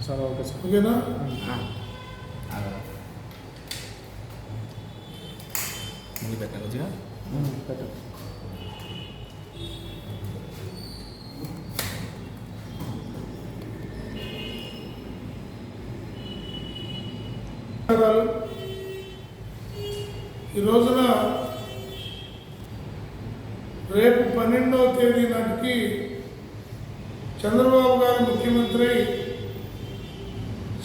Sir okay sir. ఓకేనా? ముందు పెట్టిన కొద్దిగా పెట్టు. ఈ రోజున రేపు 12వ తేదీ నాటికి చంద్రబాబు గారు ముఖ్యమంత్రి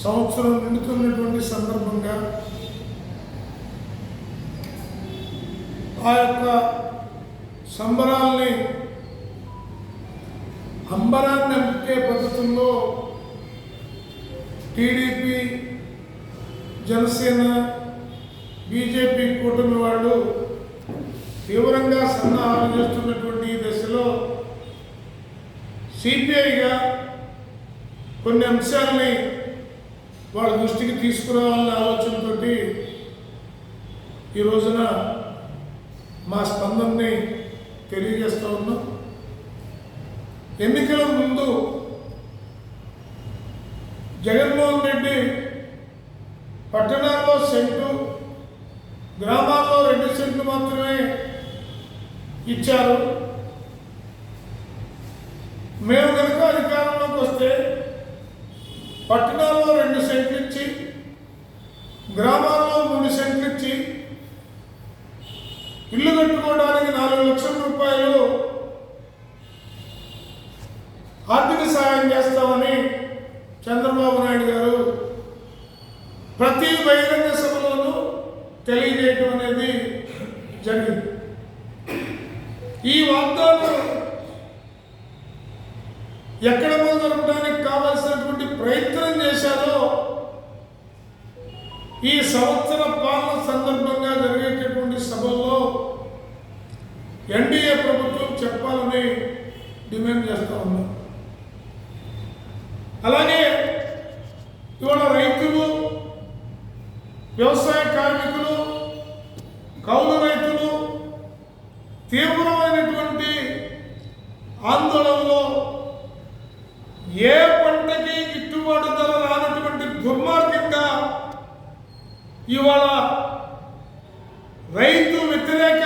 సంవత్సరం నిండుతున్నటువంటి సందర్భంగా ఆ యొక్క సంబరాల్ని అంబరాన్ని నింపే పద్ధతుల్లో టీడీపీ, జనసేన, బీజేపీ కూటమి వాళ్ళు తీవ్రంగా సన్నాహాలు చేస్తున్నటువంటి ఈ దశలో సిపిఐగా కొన్ని అంశాలని వాళ్ళ దృష్టికి తీసుకురావాలనే ఆలోచనతో ఈ రోజున మా స్పందనని తెలియజేస్తూ ఉన్నాం. ఎన్నికల ముందు జగన్మోహన్ రెడ్డి పట్టణాల్లో సెంటు, గ్రామాల్లో 2 సెంట్లు మాత్రమే ఇచ్చారు. మేము కనుక అధికారంలోకి వస్తే పట్టణాల్లో 2 సెంట్లు ఇచ్చి, గ్రామాల్లో 3 సెంట్లు ఇచ్చి ఇల్లు కట్టుకోవడానికి 4 లక్షల రూపాయలు ఆర్థిక సహాయం చేస్తామని చంద్రబాబు నాయుడు గారు ప్రతి బహిరంగ సభలోనూ తెలియజేయడం అనేది జరిగింది. ఈ వాగ్దానం ఎక్కడ మొదలవడానికి కావాల్సినటువంటి ప్రయత్నం చేశారో ఈ సంవత్సర పాలన సందర్భంగా జరిగేటటువంటి సభల్లో ఎన్డీఏ ప్రభుత్వం చెప్పాలని డిమాండ్ చేస్తూ ఉన్నాం. అలాగే ఇవాళ రైతులు, వ్యవసాయ కార్మికులు, కౌలు రైతులు తీవ్రమైనటువంటి ఆందోళనలో ఏ పంటకి గిట్టుబాటు ధర రానటువంటి దుర్మార్గంగా ఇవాళ రైతు వ్యతిరేక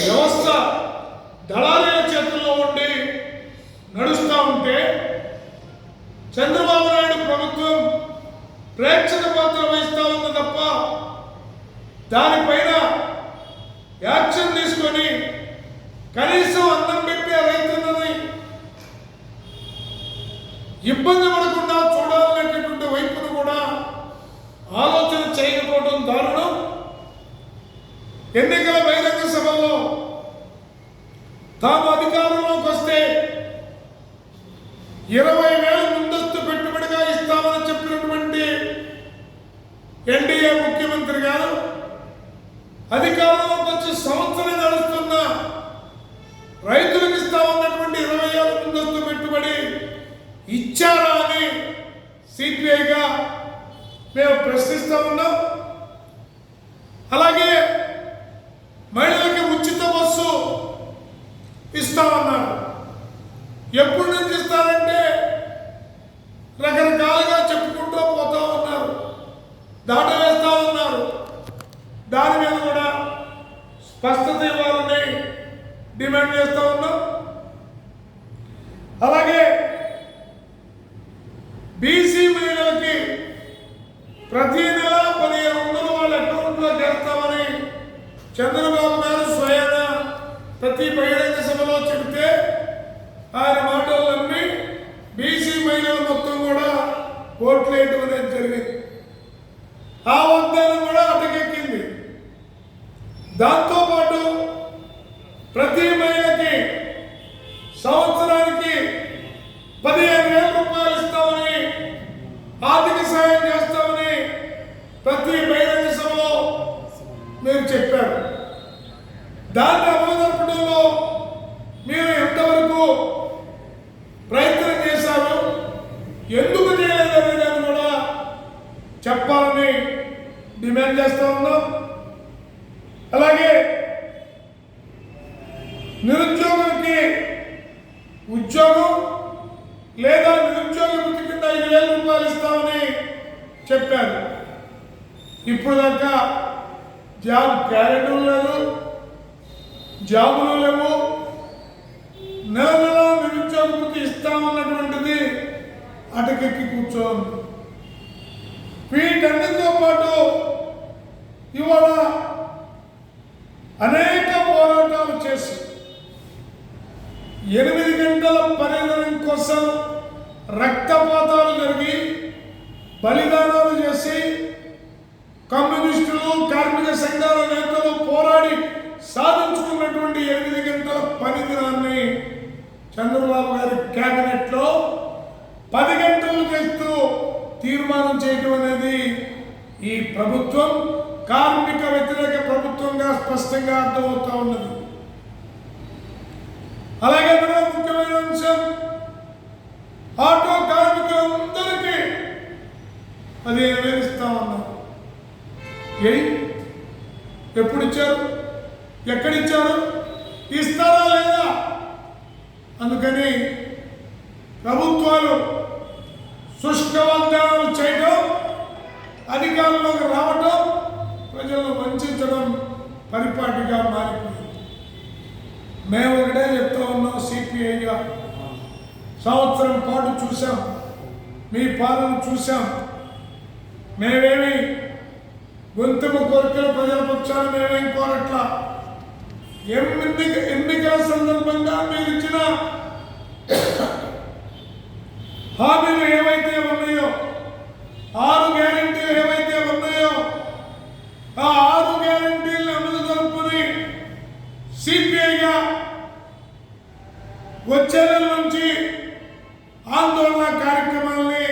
వ్యవస్థ దళారీల చేతుల్లో ఉండి నడుస్తూ ఉంటే చంద్రబాబు నాయుడు ప్రభుత్వం ప్రేక్షక పాత్ర వహిస్తూ ఉంది తప్ప దానిపైన యాక్షన్ తీసుకొని కనీసం అన్నం పెట్టే రైతులని ఇబ్బంది పడకుండా చూడాలనేటటువంటి వైపును కూడా ఆలోచన చేయకపోవడం దారుణం. ఎన్నికల బహిరంగ సభల్లో తాము అధికారంలోకి వస్తే 20,000 ముందస్తు పెట్టుబడిగా ఇస్తామని చెప్పినటువంటి ఎన్డీఏ ముఖ్యమంత్రి గారు అధికారంలోకి వచ్చి సంవత్సరం నడుస్తున్న రైతులకు ఇస్తామన్నటువంటి 20,000 ముందస్తు పెట్టుబడి ఇచ్చారా అని సిపిఐగా మేము ప్రశ్నిస్తూ ఉన్నాం. అలాగే మహిళలకి ఉచిత బస్సు ఇస్తామన్నారు. ఎప్పటి నుంచి ఇస్తారంటే రకరకాలుగా చెప్పుకుంటూ పోతా ఉన్నారు, దాటవేస్తూ ఉన్నారు. దాని మీద కూడా స్పష్టత ఇవ్వాలని డిమాండ్ చేస్తూ ఉన్నాం. అలాగే బీసీ మహిళలకి ప్రతి నెల 1,500 వాళ్ళ అకౌంట్లో చేస్తామని చంద్రబాబు గారు స్వయాన ప్రతి బహిరంగ సభలో చెబితే ఆయన మాటలు నమ్మి బీసీ మహిళలు మొత్తం కూడా ఓట్లు వేయడం అనేది జరిగింది. ఆ వాగ్దానం కూడా అటకెక్కింది. దాంతోపాటు ప్రతి మహిళకి సంవత్సరానికి 15,000 రూపాయలు ఇస్తామని, ఆర్థిక సహాయం చేస్తామని ప్రతి బహిరంగ సభలో మీరు చెప్పారు. దాన్ని అమలు జరపడంలో మీరు ఎంతవరకు ప్రయత్నం చేశారు, ఎందుకు చేయలేదనే దాన్ని కూడా చెప్పాలని డిమాండ్ చేస్తూ ఉన్నాం. అలాగే నిరుద్యోగులకి ఉద్యోగం లేదా నిరుద్యోగ వృత్తి కింద 45,000 రూపాయలు ఇస్తామని చెప్పారు. ఇప్పుడు దాకా జాబ్ గ్యారెంటీ లేదు, జాబులు లేవు. నెల నెల నిరుద్యోగ వృత్తి ఇస్తామన్నటువంటిది అటకెక్కి కూర్చోండి. వీటన్నిటితో పాటు ఇవాళ అనేక పోరాటాలు చేసి 8 గంటల పనిదినం కోసం రక్తపాతాలు జరిగి బలిదానాలు చేసి కమ్యూనిస్టులు కార్మిక సంఘాల నేతలు పోరాడి సాధించుకున్నటువంటి 8 గంటల పని దినాన్ని చంద్రబాబు గారి కేబినెట్ లో 10 గంటలు చేస్తూ తీర్మానం చేయడం అనేది ఈ ప్రభుత్వం కార్మిక వ్యతిరేక ప్రభుత్వంగా స్పష్టంగా అర్థమవుతా ఉన్నది. అలాగే మరో ముఖ్యమైన అంశం, ఆటో కార్మికులందరికీ 15,000 ఇస్తా ఉన్నారు. ఎప్పుడు ఇచ్చారు? ఎక్కడిచ్చారు? ఇస్తారా లేదా? అందుకని ప్రభుత్వాలు శుష్క వాగ్దానాలు చేయడం, అధికారంలోకి రావడం, ప్రజలను వంచడం పరిపాటిగా మారిపోయింది. మేము ఒకటే చెప్తా ఉన్నాం, సిపిఐగా సంవత్సరం పాటు చూసాం, మీ పాలన చూసాం. మేమేమి గొంతుమ కోరికలు ప్రజల పక్షాలు మేమేం కోరట్లా. ఎన్నికల సందర్భంగా మీరు ఇచ్చిన హామీలు ఏవైతే ఉన్నాయో, 6 గ్యారెంటీలు ఏవైతే ఉన్నాయో, ఆ 6 గ్యారెంటీలను అమలు జరుపుకుని సిపిఐగా వచ్చే నెల నుంచి ఆందోళన కార్యక్రమాల్ని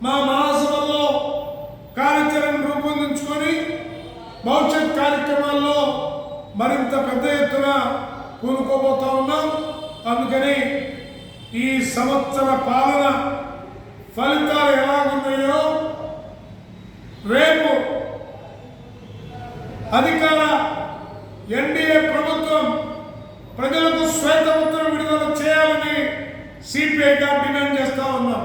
మా మహాసభలో కార్యాచరణ రూపొందించుకొని భవిష్యత్ కార్యక్రమాల్లో మరింత పెద్ద ఎత్తున కూనుకోబోతా ఉన్నాం. అందుకని ఈ సంవత్సర పాలన ఫలితాలు ఎలాగున్నాయో రేపు అధికార ఎన్డీఏ ప్రభుత్వం ప్రజలకు శ్వేతపత్రం విడుదల చేయాలని సిపిఐగా డిమాండ్ చేస్తా ఉన్నాం.